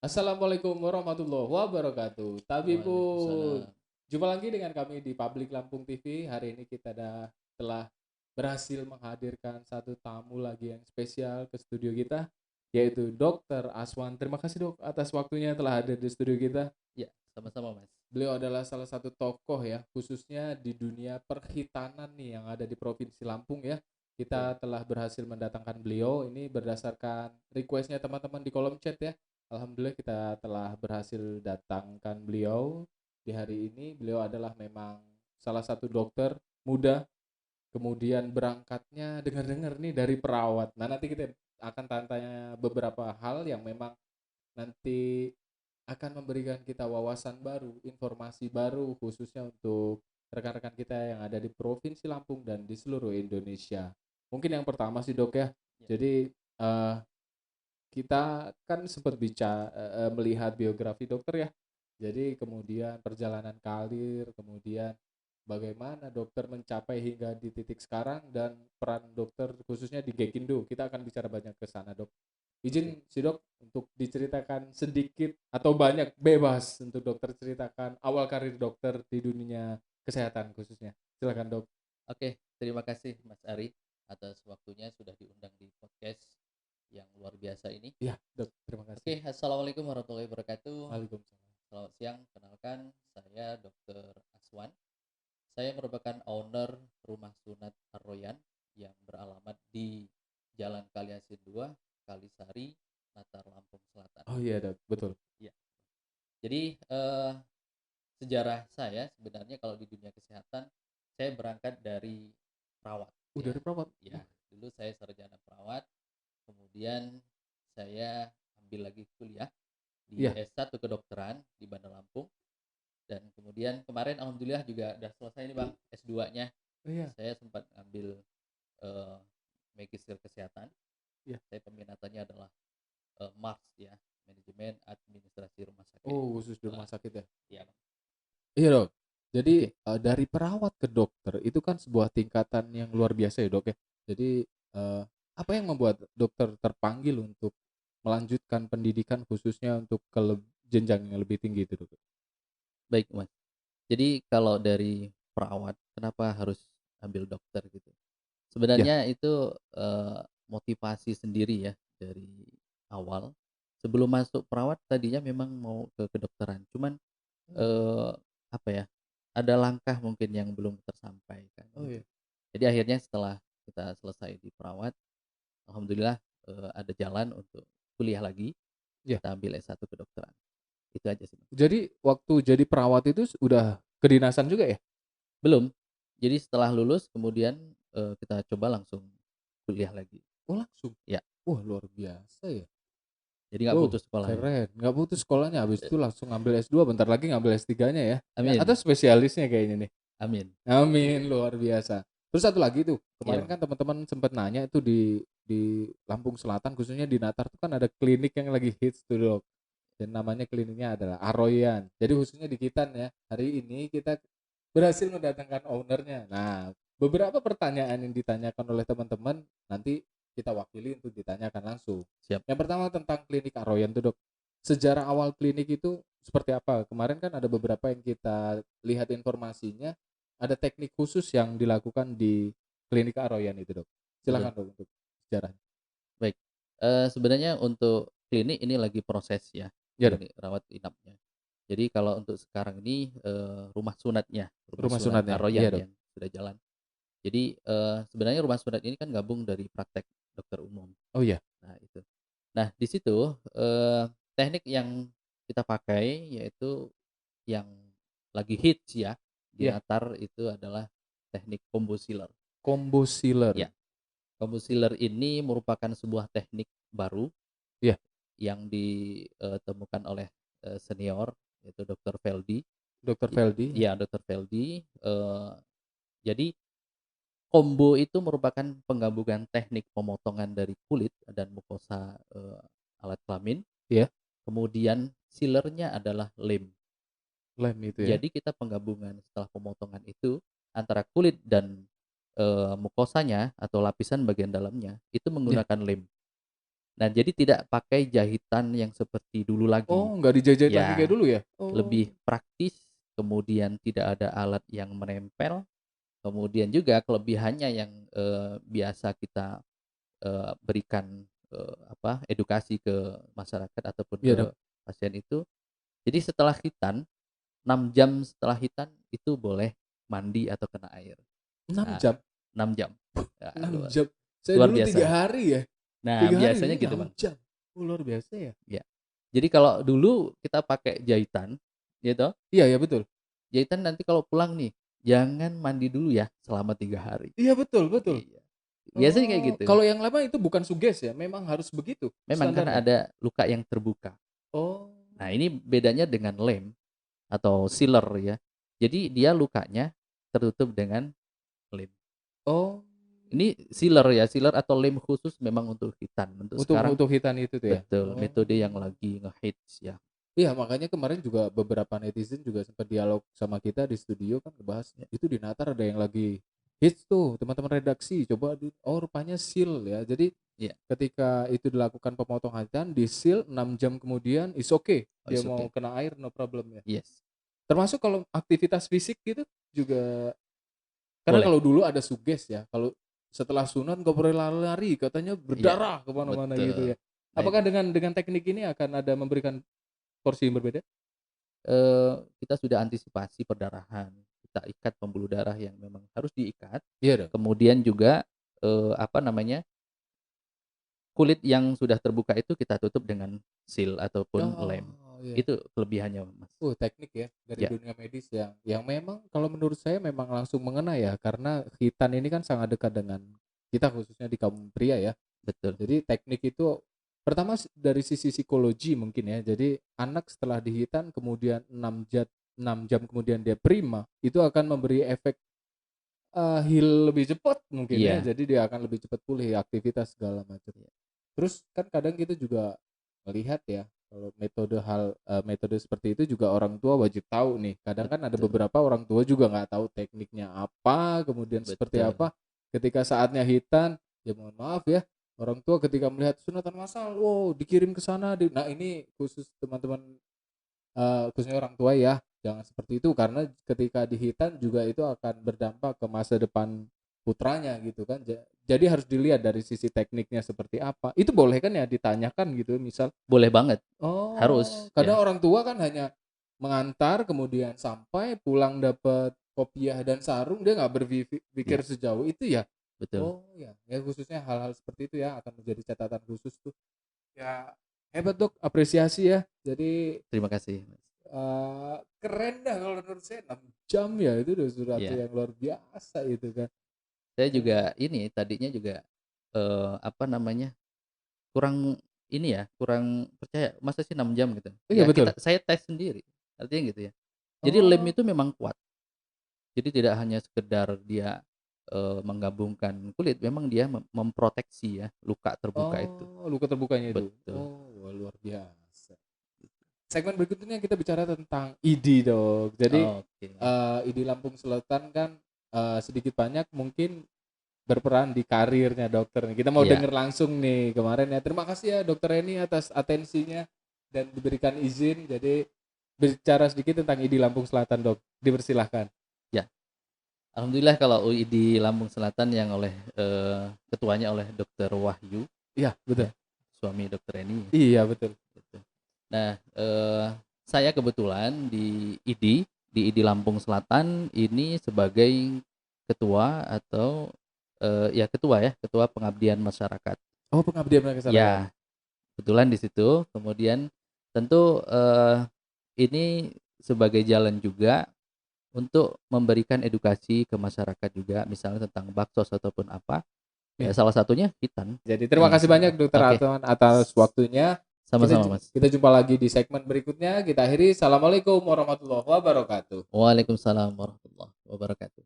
Assalamualaikum warahmatullahi wabarakatuh. Tabibun. Waalaikumsalam. Jumpa lagi dengan kami di Publik Lampung TV. Hari ini kita telah berhasil menghadirkan satu tamu lagi yang spesial ke studio kita, yaitu Dr. Aswan. Terima kasih dok atas waktunya telah hadir di studio kita. Ya, sama-sama Mas. Beliau adalah salah satu tokoh ya, khususnya di dunia perhitanan nih yang ada di Provinsi Lampung ya. Betul. Kita telah berhasil mendatangkan beliau ini berdasarkan requestnya teman-teman di kolom chat ya. Alhamdulillah kita telah berhasil datangkan beliau di hari ini. Beliau adalah memang salah satu dokter muda, kemudian berangkatnya dengar-dengar nih dari perawat. Nah nanti kita akan tanya beberapa hal yang memang nanti akan memberikan kita wawasan baru, informasi baru khususnya untuk rekan-rekan kita yang ada di Provinsi Lampung dan di seluruh Indonesia. Mungkin yang pertama sih dok ya, Ya. jadi kita kan sempat melihat biografi dokter ya. Jadi kemudian perjalanan karir, kemudian bagaimana dokter mencapai hingga di titik sekarang dan peran dokter khususnya di Gekindo. Kita akan bicara banyak ke sana, Dok. Oke. Izin si Dok untuk diceritakan sedikit atau banyak bebas untuk dokter ceritakan awal karir dokter di dunia kesehatan khususnya. Silakan, Dok. Oke, terima kasih Mas Ari atas waktunya sudah diundang di podcast yang luar biasa ini. Iya, Dok. Terima kasih. Oke, Assalamualaikum warahmatullahi wabarakatuh. Waalaikumsalam. Selamat siang, kenalkan saya Dr. Aswan. Saya merupakan owner Rumah Sunat Arroyan yang beralamat di Jalan Kaliasin 2, Kalisari, Natar, Lampung Selatan. Oh iya, Dok. Betul. Ya. Jadi sejarah saya sebenarnya kalau di dunia kesehatan, saya berangkat dari perawat ya. Dari perawat. Ya, dulu saya sarjana perawat, kemudian saya ambil lagi kuliah di Iya. S1 kedokteran di Bandar Lampung, dan kemudian kemarin alhamdulillah juga udah selesai nih Bang S2-nya. Oh, iya. Saya sempat ambil eh, magister kesehatan. Iya. Saya peminatannya adalah MARS ya, manajemen administrasi rumah sakit. Oh, khusus di Kebetulan. rumah sakit ya. Iya, Bang. Iya dok. Jadi Oke. dari perawat ke dokter itu kan sebuah tingkatan yang luar biasa ya dok ya. Jadi apa yang membuat dokter terpanggil untuk melanjutkan pendidikan khususnya untuk jenjang yang lebih tinggi itu dok? Baik, Mas. Jadi kalau dari perawat, kenapa harus ambil dokter gitu? Ya, Sebenarnya itu motivasi sendiri ya dari awal. Sebelum masuk perawat tadinya memang mau ke kedokteran, cuman hmm. eh, apa ya? Ada langkah mungkin yang belum tersampaikan Oh gitu. iya, Jadi akhirnya setelah kita selesai di perawat, alhamdulillah ada jalan untuk kuliah lagi. ya. Kita ambil S1 kedokteran. Itu aja sih, Mas. Jadi waktu jadi perawat itu udah kedinasan juga ya? Belum. Jadi setelah lulus kemudian kita coba langsung kuliah lagi. Oh langsung. Ya. Wah luar biasa ya. Jadi nggak Oh, putus sekolah ya. keren. Nggak putus sekolahnya, habis itu langsung ngambil S2, bentar lagi ngambil S3-nya ya. Ya, atau Amin. spesialisnya kayaknya nih. Amin. Amin, luar biasa. Terus satu lagi tuh, Iya, kemarin Bang. kan teman-teman sempat nanya itu di Lampung Selatan khususnya di Natar tuh kan ada klinik yang lagi hits tuh dok. Dan namanya kliniknya adalah Aroyan. Jadi khususnya di Kitan ya. Hari ini kita berhasil mendatangkan ownernya. Nah, beberapa pertanyaan yang ditanyakan oleh teman-teman nanti kita wakili untuk ditanyakan langsung. Siap. Yang pertama tentang klinik Aroyan tuh dok. Sejarah awal klinik itu seperti apa? Kemarin kan ada beberapa yang kita lihat informasinya, ada teknik khusus yang dilakukan di klinik Aroyan itu dok. Betul. Silakan dok untuk sejarah. Baik. Sebenarnya untuk klinik ini lagi proses ya, Ya dok. klinik rawat inapnya. Jadi kalau untuk sekarang ini rumah sunatnya, rumah Rumah sunat sunatnya. Iya Aroyan dok. yang sudah jalan. Jadi sebenarnya rumah sunat ini kan gabung dari praktek dokter umum. Oh iya. Nah itu. Nah di situ teknik yang kita pakai yaitu yang lagi hits ya di Iya. Natar itu adalah teknik combo sealer. Combo sealer. Ya, combo sealer ini merupakan sebuah teknik baru Iya. yang ditemukan oleh senior yaitu Dr. Feldi. Dokter Feldi. Ya. Ya, Dr. Feldi. Jadi combo itu merupakan penggabungan teknik pemotongan dari kulit dan mukosa alat kelamin. Iya. Kemudian sealernya adalah lem. Lem itu ya. Jadi kita penggabungan setelah pemotongan itu antara kulit dan mukosanya atau lapisan bagian dalamnya itu Iya. menggunakan lem. Nah, jadi tidak pakai jahitan yang seperti dulu lagi. Oh, nggak dijahit lagi kayak Ya, dulu ya? Oh. lebih praktis, kemudian tidak ada alat yang menempel, kemudian juga kelebihannya yang, biasa kita, berikan, edukasi ke masyarakat ataupun Iya ke dong. pasien itu, jadi setelah hitan, 6 jam setelah hitan itu boleh mandi atau kena air. 6 Nah, jam? 6 jam. Ya, 6 luar jam? Saya luar dulu 3 biasa. hari ya? Nah, 3 hari biasanya ini gitu, 6 Bang. jam? Oh, luar biasa ya? Ya. Jadi kalau dulu kita pakai jahitan, gitu, Iya ya, betul. jahitan nanti kalau pulang nih, jangan mandi dulu ya selama 3 hari. Iya, betul betul. Iya. Biasanya kayak Oh, gitu. kalau yang lama itu bukan suges ya? Memang harus begitu Memang karena standarnya? ada luka yang terbuka. Oh. Nah, ini bedanya dengan lem atau sealer ya. Jadi dia lukanya tertutup dengan lem. Oh, Ini sealer ya, sealer atau lem khusus memang untuk hitan. Untuk sekarang untuk hitan itu tuh ya? betul, Oh. metode yang lagi nge-hits ya. Iya, makanya kemarin juga beberapa netizen juga sempat dialog sama kita di studio kan ngebahas, Ya, itu di Natar ada yang lagi hits tuh, teman-teman redaksi coba oh rupanya seal ya. Jadi ya. ketika itu dilakukan pemotongan hitan, di seal 6 jam kemudian is okay. Oh, Dia it's mau okay. kena air no problem ya. Yes. Termasuk kalau aktivitas fisik gitu juga, karena Boleh. kalau dulu ada suges ya, kalau setelah sunat nggak boleh lari-lari, katanya Iya, berdarah kemana-mana gitu betul. ya. Nah, Apakah dengan teknik ini akan ada memberikan porsi yang berbeda? kita sudah antisipasi perdarahan, kita ikat pembuluh darah yang memang harus diikat, Iya dong. kemudian juga, apa namanya, kulit yang sudah terbuka itu kita tutup dengan seal ataupun lem. Oh, iya. Itu kelebihannya, Mas. Teknik ya dari Ya, dunia medis yang memang kalau menurut saya memang langsung mengena ya, karena hitan ini kan sangat dekat dengan kita khususnya di kaum pria ya. betul. Jadi teknik itu pertama dari sisi psikologi mungkin ya. Jadi anak setelah dihitan kemudian 6 jam kemudian dia prima, itu akan memberi efek heal lebih cepat mungkin ya. Iya, Jadi dia akan lebih cepat pulih aktivitas segala macam. iya, Terus kan kadang kita juga melihat ya, kalau metode seperti itu juga orang tua wajib tahu nih. Kadang kan ada betul, beberapa orang tua juga nggak tahu tekniknya apa, kemudian seperti betul. apa. Ketika saatnya hitan, ya mohon maaf ya, orang tua ketika melihat sunatan massal, wow dikirim ke sana. Nah ini khusus teman-teman, khususnya orang tua ya, jangan seperti itu karena ketika dihitan juga itu akan berdampak ke masa depan putranya gitu kan. Jadi harus dilihat dari sisi tekniknya seperti apa. Itu boleh kan ya ditanyakan gitu misal. Boleh banget, Oh, harus, kadang ya, orang tua kan hanya mengantar kemudian sampai pulang dapat kopiah dan sarung, dia nggak berpikir iya, sejauh itu ya. betul. Oh ya, ya khususnya hal-hal seperti itu ya akan menjadi catatan khusus tuh. Ya hebat Dok, apresiasi ya. Jadi Terima kasih, Mas. keren dah kalau menurut saya 6 jam ya itu udah sesuatu Iya, yang luar biasa itu kan. saya juga Oh. ini tadinya juga, apa namanya, kurang ini ya, kurang percaya, masa sih 6 jam gitu. Iya Ya betul. saya tes sendiri, artinya gitu ya. Jadi lem Oh. itu memang kuat. Jadi tidak hanya sekedar dia, menggabungkan kulit, memang dia memproteksi ya, luka terbuka itu. Oh, luka terbukanya itu. Betul. Oh, wah, luar biasa. Segmen berikutnya kita bicara tentang ID Dok. Jadi Oke. ID Lampung Selatan kan sedikit banyak mungkin berperan di karirnya dokter nih. Kita mau Iya, denger langsung nih kemarin ya. Terima kasih ya Dokter Eni atas atensinya dan diberikan izin. Jadi bicara sedikit tentang ID Lampung Selatan Dok. Dipersilahkan. ya. Alhamdulillah kalau UID Lampung Selatan yang oleh, ketuanya oleh Dokter Wahyu, Iya betul. ya, suami Dokter Eni, Iya betul. gitu. Nah, saya kebetulan di ID Lampung Selatan ini sebagai ketua atau, ya ketua ya, ketua pengabdian masyarakat. Oh pengabdian masyarakat. Ya, kebetulan di situ. Kemudian tentu, ini sebagai jalan juga untuk memberikan edukasi ke masyarakat juga, misalnya tentang baksos ataupun apa, ya Iya. salah satunya hitan Jadi terima yang kasih banyak sebenarnya. Dokter Oke, Atman atas waktunya. Kita sama-sama, Mas. kita jumpa lagi di segmen berikutnya. Kita akhiri. Assalamualaikum warahmatullahi wabarakatuh. Waalaikumsalam warahmatullahi wabarakatuh.